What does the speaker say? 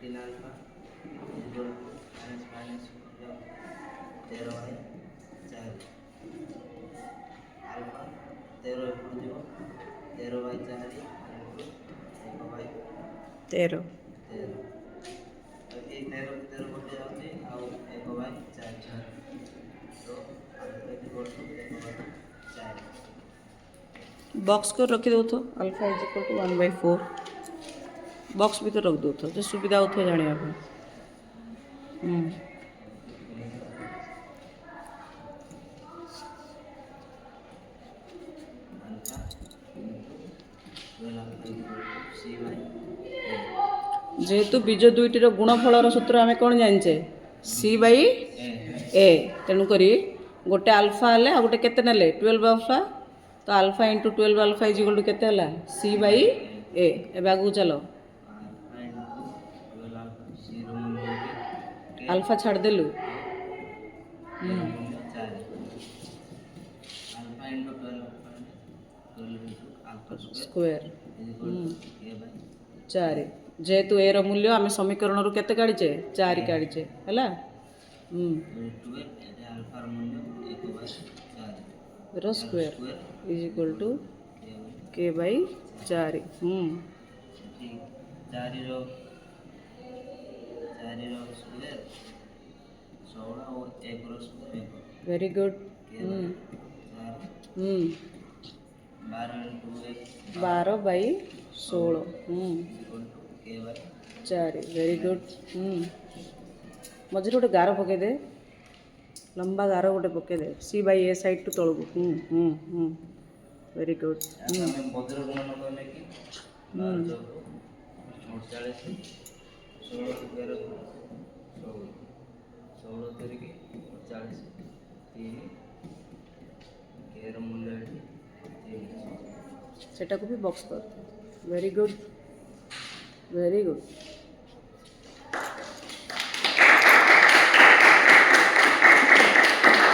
18 alpha equal to minus minus 13 by 4 alpha 13 एपड़ जीव 13 by 4 into 1 by 13 13 ये 13 को 13 कटि जाऊँगी आउ 1 बाई 4 तो alpha equal to 1 by 4 box को रखी दो तो alpha is equal to 1/4 box भी तो रख दो तो जो सुविधा होता जाने पे alpha into 12 alpha equal to c by जेहेतु बीज दुईटर गुणफलर सूत्र आम कौन जाने सी बै ए तेणुक गोटे अल्फा हेल्ले आ गोटे केते नेले 12 अल्फा तो alpha into 12 alpha is equal to केते हला सी बै ए एबे आगु चलो अल्फा इंटू 12 अल्फा सी रो मूल्य के अल्फा छाड़ देलु ए रो मूल्य 4 alpha into 12 alpha 12 into alpha square is equal to a by 4 जेहेतु ए रो मूल्य आम समीकरण रू केते काढीचे 4 काढीचे हला 12 एटा अल्फा रो मूल्य 1 by 4 rho square is equal to k by 4 ठीक 4 रो स्क्वायर 16 और 1 rho square very good k by 4 12 into 1 12 by 16 equal to k by 4 very good मझे गोटे गार पकई दे लंबा गार गोटे पकई दे C by A side to तलू वेरी गुड हमें बज्र गुणन करने की 12 48 16 16 16 तरीके 40 3 के रो मूल्य 3 सेटा को भी बॉक्स कर वेरी गुड